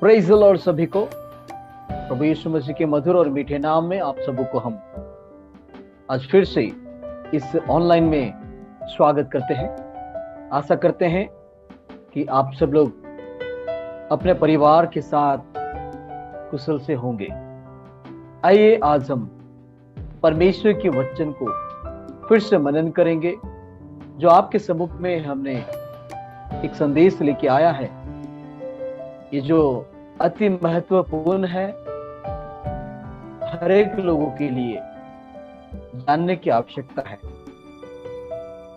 Praise the Lord सभी को। प्रभु यीशु मसीह के मधुर और मीठे नाम में आप सबको हम आज फिर से इस ऑनलाइन में स्वागत करते हैं। आशा करते हैं कि आप सब लोग अपने परिवार के साथ कुशल से होंगे। आइए आज हम परमेश्वर के वचन को फिर से मनन करेंगे, जो आपके सम्मुख में हमने एक संदेश लेके आया है। ये जो अति महत्वपूर्ण है, हर एक लोगों के लिए जानने की आवश्यकता है।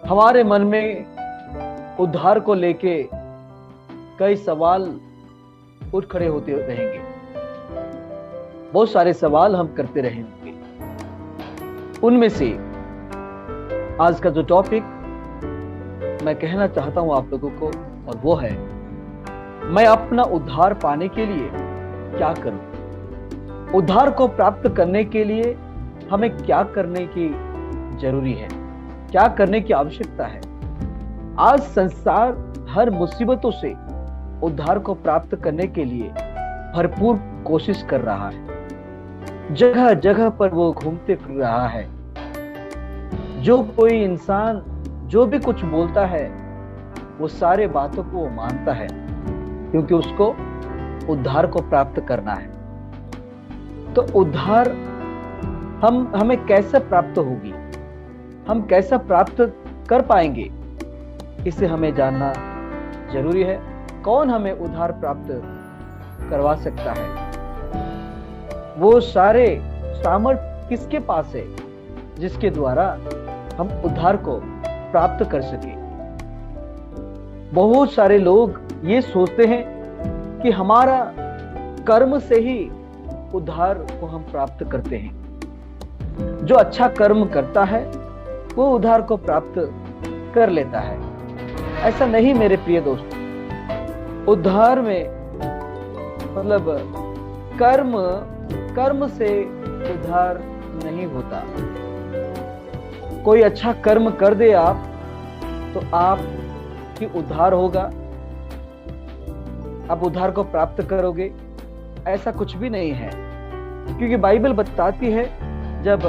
हमारे मन में उद्धार को लेके कई सवाल उठ खड़े होते रहेंगे, बहुत सारे सवाल हम करते रहेंगे। उनमें से आज का जो टॉपिक मैं कहना चाहता हूं आप लोगों को, और वो है मैं अपना उद्धार पाने के लिए क्या करूं। उद्धार को प्राप्त करने के लिए हमें क्या करने की जरूरी है, क्या करने की आवश्यकता है। आज संसार हर मुसीबतों से उद्धार को प्राप्त करने के लिए भरपूर कोशिश कर रहा है। जगह जगह पर वो घूमते फिर रहा है। जो कोई इंसान जो भी कुछ बोलता है, वो सारे बातों को वो मानता है, क्योंकि उसको उद्धार को प्राप्त करना है। तो उद्धार हमें कैसे प्राप्त होगी, हम कैसा प्राप्त कर पाएंगे, इसे हमें जानना जरूरी है। कौन हमें उद्धार प्राप्त करवा सकता है, वो सारे सामर्थ किसके पास है जिसके द्वारा हम उद्धार को प्राप्त कर सके। बहुत सारे लोग ये सोचते हैं कि हमारा कर्म से ही उद्धार को हम प्राप्त करते हैं। जो अच्छा कर्म करता है वो उद्धार को प्राप्त कर लेता है। ऐसा नहीं मेरे प्रिय दोस्त। उद्धार में मतलब कर्म से उद्धार नहीं होता। कोई अच्छा कर्म कर दे आप, तो आप की उद्धार होगा, आप उद्धार को प्राप्त करोगे, ऐसा कुछ भी नहीं है। क्योंकि बाइबल बताती है, जब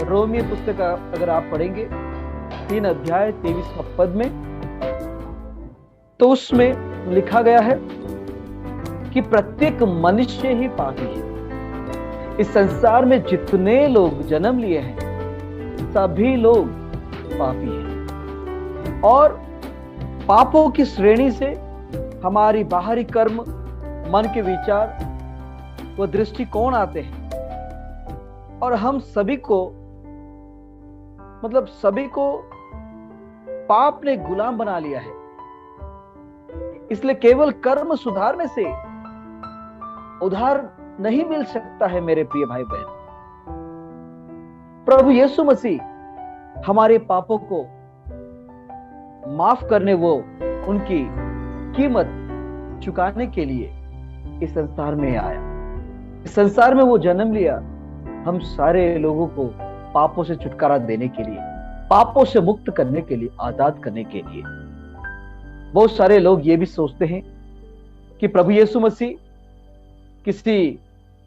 रोमियो पुस्तक अगर आप पढ़ेंगे 3 अध्याय 23 पद में, तो उसमें लिखा गया है कि प्रत्येक मनुष्य ही पापी है। इस संसार में जितने लोग जन्म लिए हैं, सभी लोग पापी हैं। और पापों की श्रेणी से हमारी बाहरी कर्म, मन के विचार, वो दृष्टिकोण आते हैं, और हम सभी को पाप ने गुलाम बना लिया है। इसलिए केवल कर्म सुधारने से उद्धार नहीं मिल सकता है मेरे प्रिय भाई बहन। प्रभु यीशु मसीह हमारे पापों को माफ करने, वो उनकी कीमत चुकाने के लिए इस संसार में आया। इस संसार में वो जन्म लिया हम सारे लोगों को पापों से छुटकारा देने के लिए, पापों से मुक्त करने के लिए, आजाद करने के लिए। बहुत सारे लोग ये भी सोचते हैं कि प्रभु यीशु मसीह किसी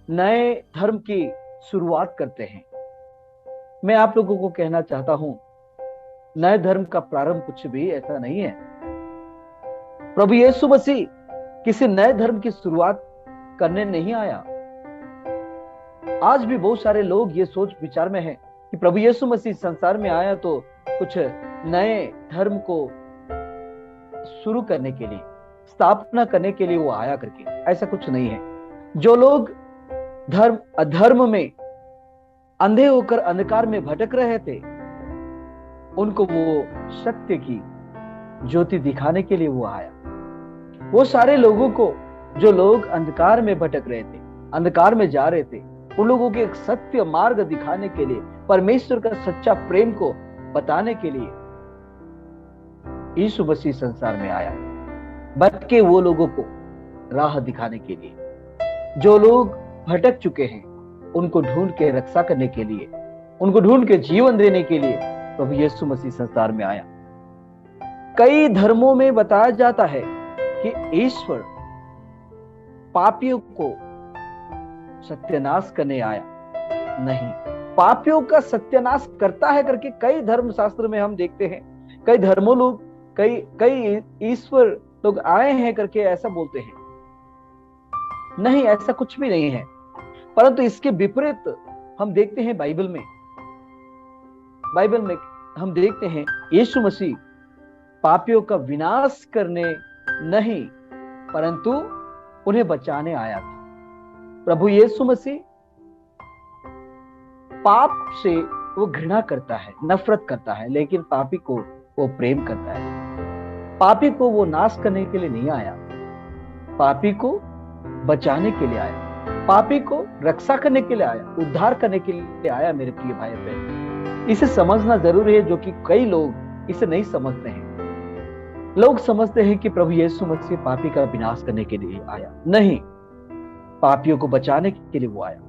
नए धर्म की शुरुआत करते हैं। मैं आप लोगों को कहना चाहता हूं, नए धर्म का प्रारंभ कुछ भी ऐसा नहीं है। प्रभु यीशु मसीह किसी नए धर्म की शुरुआत करने नहीं आया। आज भी बहुत सारे लोग ये सोच विचार में हैं कि प्रभु यीशु मसीह संसार में आया तो कुछ नए धर्म को शुरू करने के लिए, स्थापना करने के लिए वो आया करके। ऐसा कुछ नहीं है। जो लोग धर्म अधर्म में अंधे होकर अंधकार में भटक रहे थे, उनको वो सत्य की ज्योति दिखाने के लिए वो आया। वो सारे लोगों को, जो लोग अंधकार में भटक रहे थे, अंधकार में जा रहे थे, उन लोगों के एक सत्य मार्ग दिखाने के लिए, परमेश्वर का सच्चा प्रेम को बताने के लिए यीशु मसीह संसार में आया। भटके वो लोगों को राह दिखाने के लिए, जो लोग भटक चुके हैं उनको ढूंढ के रक्षा करने के लिए, उनको ढूंढ के जीवन देने के लिए प्रभु यीशु मसीह संसार में आया। कई धर्मों में बताया जाता है कि ईश्वर पापियों को सत्यानाश करने आया, नहीं, पापियों का सत्यानाश करता है करके कई धर्म शास्त्र में हम देखते हैं, कई धर्मों लोग, कई ईश्वर लोग आए हैं करके ऐसा बोलते हैं। नहीं, ऐसा कुछ भी नहीं है। परंतु इसके विपरीत हम देखते हैं बाइबल में हम देखते हैं यीशु मसीह पापियों का विनाश करने नहीं परंतु उन्हें बचाने आया था। प्रभु यीशु मसीह पाप से वो घृणा करता है, नफरत करता है, लेकिन पापी को वो प्रेम करता है। पापी को वो नाश करने के लिए नहीं आया, पापी को बचाने के लिए आया, पापी को रक्षा करने के लिए आया, उद्धार करने के लिए आया। मेरे प्रिय भाई बहन, इसे समझना जरूरी है, जो कि कई लोग इसे नहीं समझते हैं। लोग समझते हैं कि प्रभु यीशु मसीह पापी का विनाश करने के लिए आया, नहीं, पापियों को बचाने के लिए वो आया।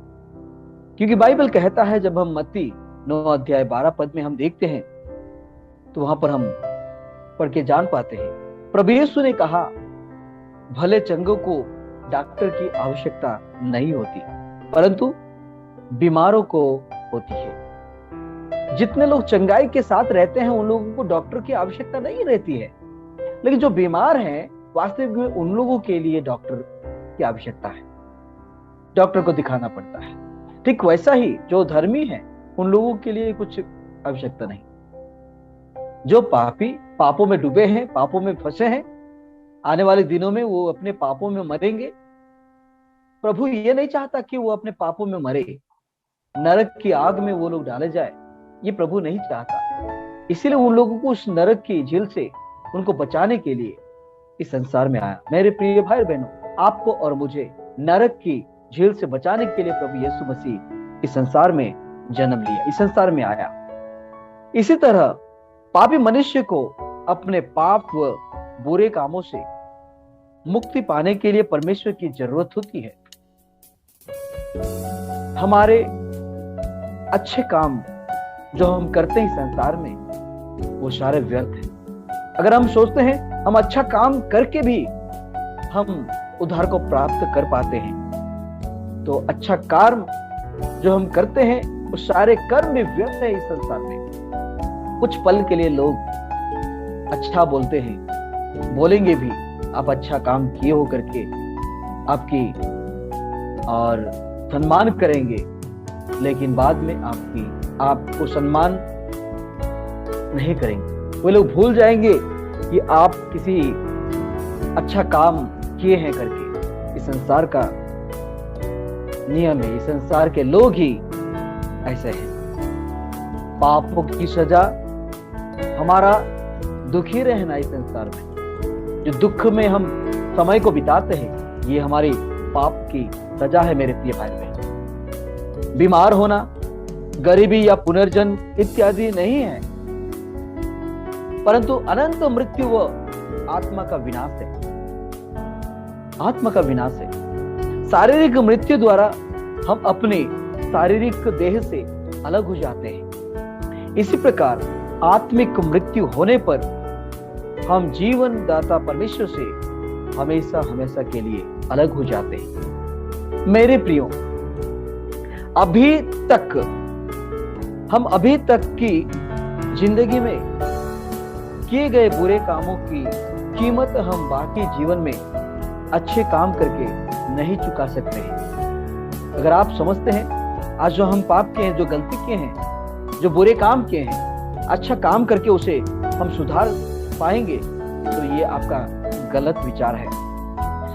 क्योंकि बाइबल कहता है, जब हम मत्ती 9 अध्याय 12 पद में हम देखते हैं तो वहां पर हम पढ़ के जान पाते हैं, प्रभु यीशु ने कहा, भले चंगों को डॉक्टर की आवश्यकता नहीं होती परंतु बीमारों को होती है। जितने लोग चंगाई के साथ रहते हैं उन लोगों को डॉक्टर की आवश्यकता नहीं रहती है, लेकिन जो बीमार हैं वास्तविक में उन लोगों के लिए डॉक्टर की आवश्यकता है, डॉक्टर को दिखाना पड़ता है। ठीक वैसा ही जो धर्मी है उन लोगों के लिए कुछ आवश्यकता नहीं। जो पापी पापों में डूबे हैं, पापों में फंसे हैं, आने वाले दिनों में वो अपने पापों में मरेंगे। प्रभु ये नहीं चाहता कि वो अपने पापों में मरे, नरक की आग में वो लोग डाले जाए, ये प्रभु नहीं चाहता। इसीलिए उन लोगों को उस नरक की झील से उनको बचाने के लिए इस संसार में आया। मेरे प्रिय भाई बहनों, आपको और मुझे नरक की झील से बचाने के लिए प्रभु यीशु मसीह इस संसार में जन्म लिया, इस संसार में आया। इसी तरह पापी मनुष्य को अपने पाप व बुरे कामों से मुक्ति पाने के लिए परमेश्वर की जरूरत होती है। हमारे अच्छे काम जो हम करते हैं संसार में वो सारे व्यर्थ हैं। अगर हम सोचते हैं हम अच्छा काम करके भी हम उद्धार को प्राप्त कर पाते हैं, तो अच्छा कर्म जो हम करते हैं वो सारे कर्म भी व्यर्थ है इस संसार में। कुछ पल के लिए लोग अच्छा बोलते हैं, बोलेंगे भी, आप अच्छा काम किए हो करके आपकी और सम्मान करेंगे, लेकिन बाद में आपको सम्मान नहीं करेंगे। वो लोग भूल जाएंगे कि आप किसी अच्छा काम किए हैं करके। इस संसार का नियम है, इस संसार के लोग ही ऐसे हैं। पापों की सजा हमारा दुखी रहना इस संसार में, जो दुख में हम समय को बिताते हैं, ये हमारी पाप की सजा है। मेरे प्रिय भाई बहन, बीमार होना, गरीबी या पुनर्जन्म इत्यादि नहीं है, परंतु अनंत मृत्यु व आत्मा का विनाश है। आत्मा का विनाश है। शारीरिक मृत्यु द्वारा हम अपने शारीरिक देह से अलग हो जाते हैं। इसी प्रकार आत्मिक मृत्यु होने पर हम जीवन दाता परमेश्वर से हमेशा हमेशा के लिए अलग हो जाते हैं। मेरे प्रियो, हम अभी तक की जिंदगी में किए गए बुरे कामों की कीमत हम बाकी जीवन में अच्छे काम करके नहीं चुका सकते हैं। अगर आप समझते हैं आज जो हम पाप किए हैं, जो गलती किए हैं, जो बुरे काम किए हैं, अच्छा काम करके उसे हम सुधार पाएंगे, तो ये आपका गलत विचार है।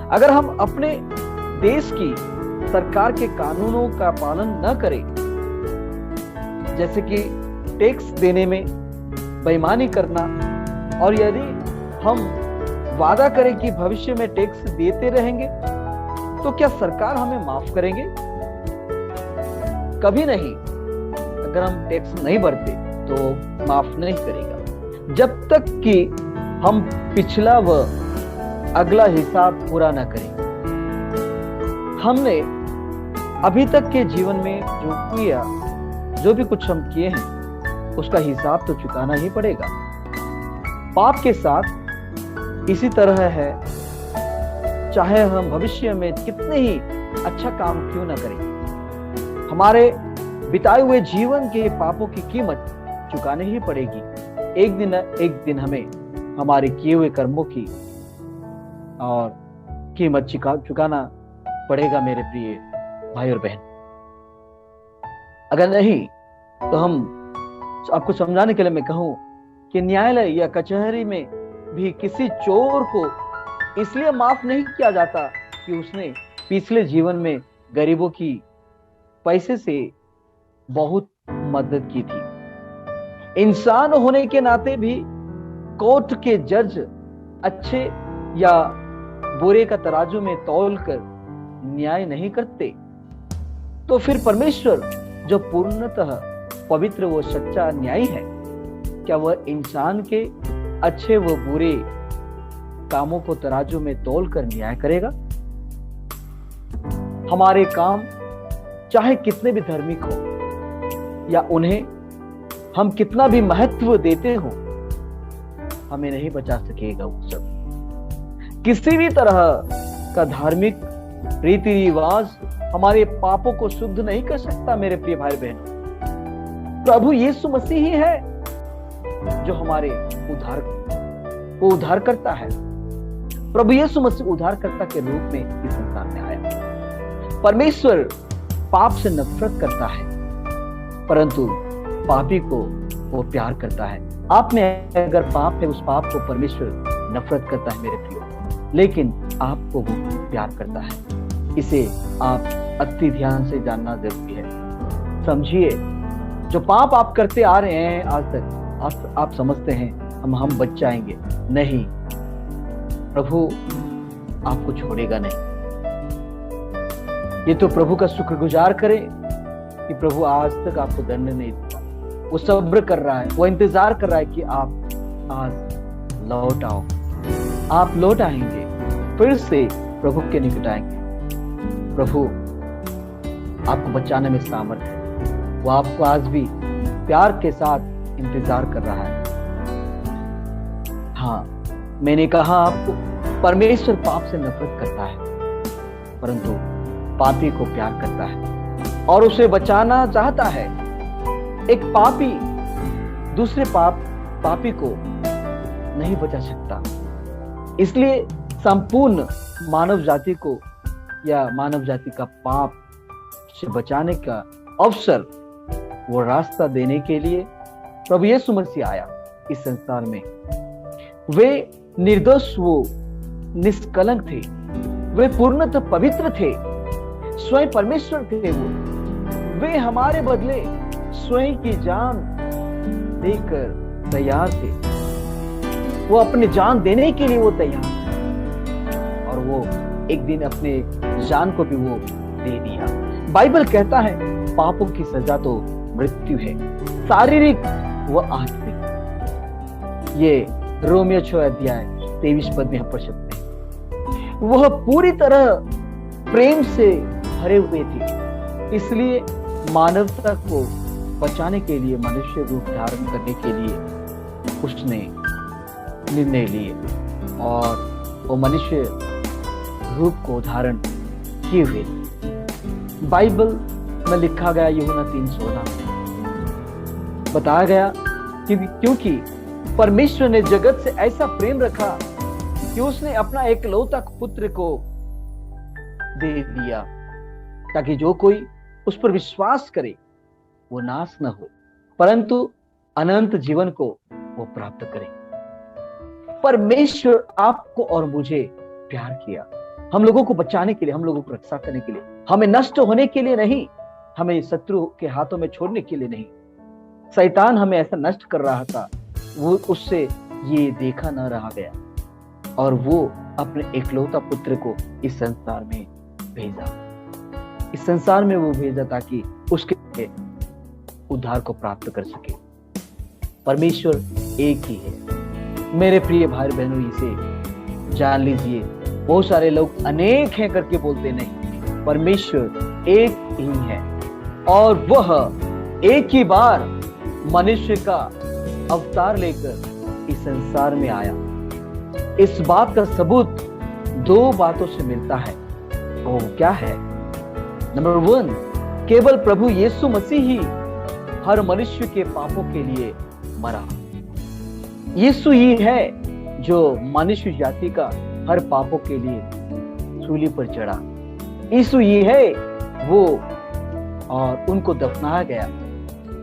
अगर हम अपने देश की सरकार के कानूनों का पालन न करें, जैसे कि टैक्स देने में बेईमानी करना, और यदि हम वादा करें कि भविष्य में टैक्स देते रहेंगे, तो क्या सरकार हमें माफ करेंगे? कभी नहीं। अगर हम टैक्स नहीं भरते तो माफ नहीं करेगा, जब तक कि हम पिछला व अगला हिसाब पूरा न करें। हमने अभी तक के जीवन में जो किया, जो भी कुछ हम किए हैं, उसका हिसाब तो चुकाना ही पड़ेगा। पाप के साथ इसी तरह है चाहे हम भविष्य में कितने ही अच्छा काम क्यों ना करें, हमारे बिताए हुए जीवन के पापों की कीमत चुकानी ही पड़ेगी। एक दिन हमें हमारे किए हुए कर्मों की और कीमत चुकाना पड़ेगा मेरे प्रिय भाई और बहन। अगर नहीं तो हम आपको समझाने के लिए मैं कहूं कि न्यायालय या कचहरी में भी किसी चोर को इसलिए माफ नहीं किया जाता कि उसने पिछले जीवन में गरीबों की पैसे से बहुत मदद की थी। इंसान होने के नाते भी कोर्ट के जज अच्छे या बुरे का तराजू में तौल कर न्याय नहीं करते, तो फिर परमेश्वर जो पूर्णतः पवित्र व सच्चा न्यायी है, क्या वह इंसान के अच्छे व बुरे कामों को तराजू में तौल कर न्याय करेगा? हमारे काम चाहे कितने भी धार्मिक हो या उन्हें हम कितना भी महत्व देते हो, हमें नहीं बचा सकेगा वो सब। किसी भी तरह का धार्मिक रीति रिवाज हमारे पापों को शुद्ध नहीं कर सकता मेरे प्रिय भाई बहनों। प्रभु यीशु मसीह ही है जो हमारे उद्धार करता है। प्रभु यीशु मसीह उद्धारकर्ता के रूप में इस संसार में आया। परमेश्वर पाप से नफरत करता है, परंतु पापी को वो प्यार करता है। आप में अगर पाप है, उस पाप को परमेश्वर नफरत करता है मेरे प्रियो, लेकिन आपको वो प्यार करता है। इसे आप अति ध्यान से जानना जरूरी है। समझिए, जो पाप आप करते आ रहे हैं आज तक, आप समझते हैं हम बच जाएंगे। नहीं, प्रभु आपको छोड़ेगा नहीं। ये तो प्रभु का शुक्रगुजार करें कि प्रभु आज तक आपको दंड नहीं दिया। वो सब्र कर रहा है, वो इंतजार कर रहा है कि आप आज लौट आओ। आप लौट आएंगे, फिर से प्रभु के निकट आएंगे। प्रभु आपको बचाने में सामर्थ है। वो आपको आज भी प्यार के साथ इंतजार कर रहा है। हाँ, मैंने कहा आपको, परमेश्वर पाप से नफरत करता है, परंतु पापी को प्यार करता है और उसे बचाना चाहता है। एक पापी दूसरे पापी को नहीं बचा सकता। इसलिए संपूर्ण मानव जाति को या मानव जाति का पाप से बचाने का अवसर, वो रास्ता देने के लिए प्रभु यीशु मसीह आया इस संसार में। वे निर्दोष वो निष्कलंक थे, वे पूर्णतः पवित्र थे, स्वयं परमेश्वर थे। वे हमारे बदले स्वयं की जान देकर तैयार थे। वो अपनी जान देने के लिए वो तैयार थे और वो एक दिन अपने जान को भी वो दे दिया। बाइबल कहता है पापों की सजा तो मृत्यु है, शारीरिक व आत्मिक। ये रोमियो 6 अध्याय 23 पद में हम पढ़ सकते हैं। वह पूरी तरह प्रेम से भरे हुए थे, इसलिए मानवता को बचाने के लिए, मनुष्य रूप धारण करने के लिए उसने निर्णय लिए और वो मनुष्य रूप को धारण किए हुए। बाइबल में लिखा गया यूहन्ना 3:16 बताया गया क्योंकि परमेश्वर ने जगत से ऐसा प्रेम रखा कि उसने अपना एकलौता पुत्र को दे दिया, ताकि जो कोई उस पर विश्वास करे वो नाश न हो, परंतु अनंत जीवन को वो प्राप्त करे। परमेश्वर आपको और मुझे प्यार किया, हम लोगों को बचाने के लिए, हम लोगों को रक्षा करने के लिए, हमें नष्ट होने के लिए नहीं, हमें शत्रु के हाथों में छोड़ने के लिए नहीं। शैतान हमें ऐसा नष्ट कर रहा था, वो उससे ये देखा न रहा गया और वो अपने एकलौता पुत्र को इस संसार में भेजा। इस संसार में वो भेजा ताकि उसके उद्धार को प्राप्त कर सके। परमेश्वर एक ही है मेरे प्रिय भाई बहनों, इसे जान लीजिए। बहुत सारे लोग अनेक हैं करके बोलते नहीं, परमेश्वर एक ही है और वह एक ही बार मनुष्य का अवतार लेकर इस संसार में आया। इस बात का सबूत दो बातों से मिलता है। वो क्या है? नंबर 1, केवल प्रभु यीशु मसीह ही हर मनुष्य के पापों के लिए मरा। यीशु ही है जो मनुष्य जाति का हर पापों के लिए सूली पर चढ़ा। यीशु ही है वो, और उनको दफनाया गया।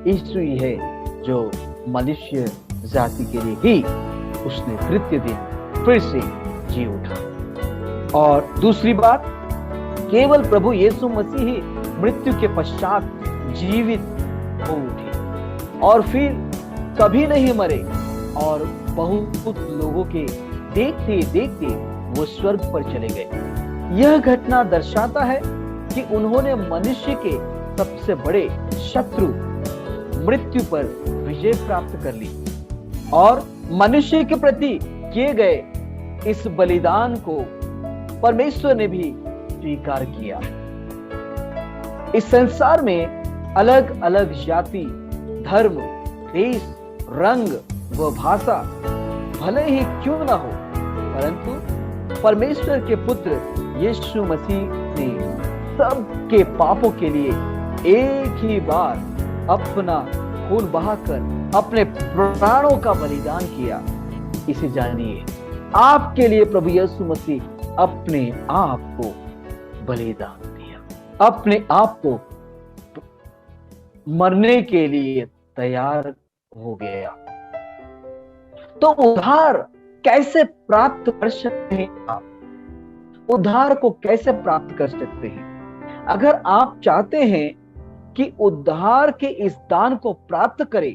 यीशु ही है जो मनुष्य जाति के लिए ही उसने तृतीय दिन फिर से जी उठा। और दूसरी बात, केवल प्रभु यीशु मसीह ही मृत्यु के पश्चात जीवित हो उठे और फिर कभी नहीं मरे, और बहुत लोगों के देखते देखते वो स्वर्ग पर चले गए। यह घटना दर्शाता है कि उन्होंने मनुष्य के सबसे बड़े शत्रु मृत्यु पर विजय प्राप्त कर ली, और मनुष्य के प्रति किए गए इस बलिदान को परमेश्वर ने भी स्वीकार किया। इस संसार में अलग अलग जाति, धर्म, देश, रंग व भाषा भले ही क्यों ना हो, परंतु परमेश्वर के पुत्र यीशु मसीह ने सबके पापों के लिए एक ही बार अपना खून बहाकर अपने प्राणों का बलिदान किया। इसे जानिए, आपके लिए प्रभु यीशु मसीह अपने आप को बलिदान दिया, अपने आप को मरने के लिए तैयार हो गया। तो उद्धार कैसे प्राप्त कर सकते हैं आप? उद्धार को कैसे प्राप्त कर सकते हैं? अगर आप चाहते हैं कि उद्धार के इस दान को प्राप्त करें,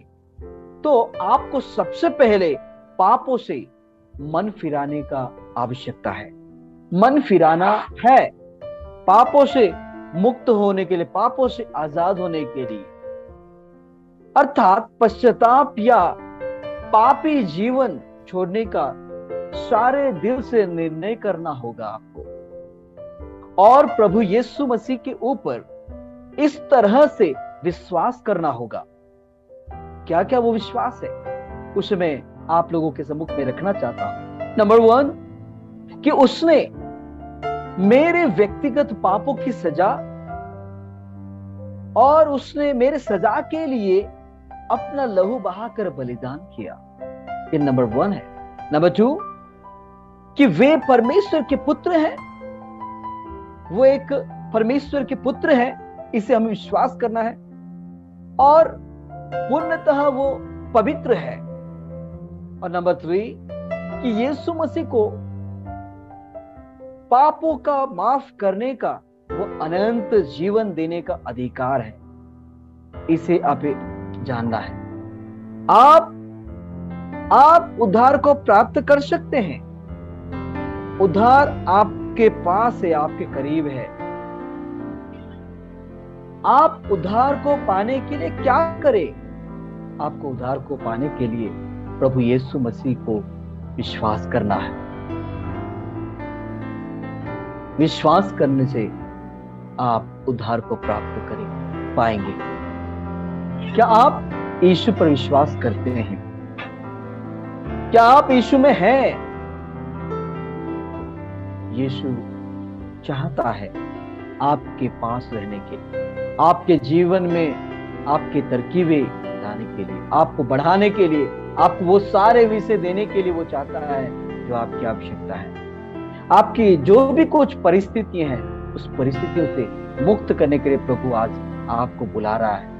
तो आपको सबसे पहले पापों से मन फिराने का आवश्यकता है। मन फिराना है पापों से मुक्त होने के लिए, पापों से आजाद होने के लिए, अर्थात पश्चाताप या पापी जीवन छोड़ने का सारे दिल से निर्णय करना होगा आपको, और प्रभु यीशु मसीह के ऊपर इस तरह से विश्वास करना होगा। क्या क्या वो विश्वास है, उसमें आप लोगों के सम्मुख में रखना चाहता हूं। नंबर 1, कि उसने मेरे व्यक्तिगत पापों की सजा, और उसने मेरे सजा के लिए अपना लहू बहाकर बलिदान किया। ये नंबर 1 है। नंबर 2, कि वे परमेश्वर के पुत्र हैं। वो एक परमेश्वर के पुत्र हैं, इसे हमें विश्वास करना है, और पूर्णतः वो पवित्र है। और नंबर 3, कि यीशु मसीह को पापों का माफ करने का, वो अनंत जीवन देने का अधिकार है। इसे आप जानना है। आप उद्धार को प्राप्त कर सकते हैं। उद्धार आपके पास है, आपके करीब है। आप उद्धार को पाने के लिए क्या करें? आपको उद्धार को पाने के लिए प्रभु यीशु मसीह को विश्वास करना है। विश्वास करने से आप उद्धार को प्राप्त करें पाएंगे। क्या आप यीशु पर विश्वास करते हैं? क्या आप यीशु में हैं? यीशु चाहता है आपके पास रहने के लिए, आपके जीवन में आपके तरकीबें लाने के लिए, आपको बढ़ाने के लिए, आपको वो सारे विषय देने के लिए वो चाहता है जो आपकी आवश्यकता है। आपकी जो भी कुछ परिस्थितियां हैं, उस परिस्थितियों से मुक्त करने के लिए प्रभु आज आपको बुला रहा है।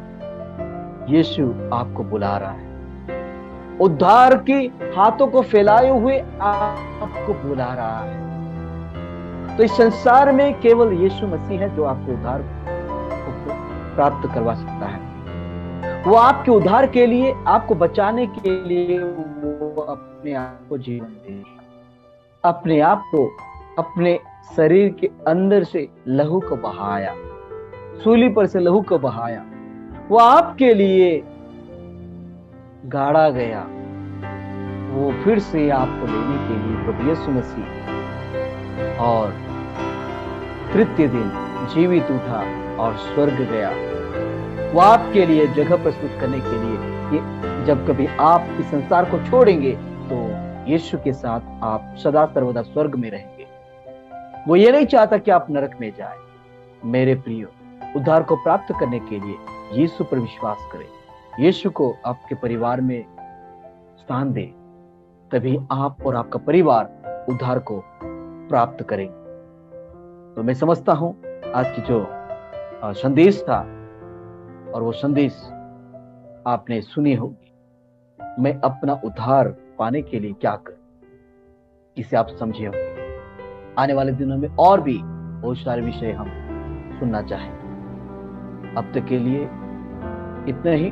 यीशु आपको बुला रहा है। उद्धार की हाथों को फैलाए हुए आपको बुला रहा है। तो इस संसार में केवल यीशु मसीह है जो आपको उद्धार को प्राप्त करवा सकता है। वो आपके उद्धार के लिए, आपको बचाने के लिए वो अपने आप को जीवन दे, अपने आप को, अपने शरीर के अंदर से लहू को बहाया, सूली पर से लहू को बहाया। वो आपके लिए गाड़ा गया। वो फिर से आपको लेने के लिए प्रभु यीशु मसीह और तृतीय दिन जीवित उठा और स्वर्ग गया। वो आपके लिए जगह प्रस्तुत करने के लिए कि जब कभी आप इस संसार को छोड़ेंगे तो यीशु के साथ आप सदा सर्वदा स्वर्ग में रहेंगे। वो ये नहीं चाहता कि आप नरक में जाए। मेरे प्रियो, उद्धार को प्राप्त करने के लिए यीशु पर विश्वास करें, यीशु को आपके परिवार में स्थान दें, तभी आप और आपका परिवार उद्धार को प्राप्त करेंगे। तो मैं समझता हूं आज की जो संदेश था, और वो संदेश आपने सुनी होगी, मैं अपना उद्धार पाने के लिए क्या करूं, इसे आप समझे होंगे। आने वाले दिनों में और भी बहुत सारे विषय हम सुनना चाहेंगे। अब तक के लिए इतना ही।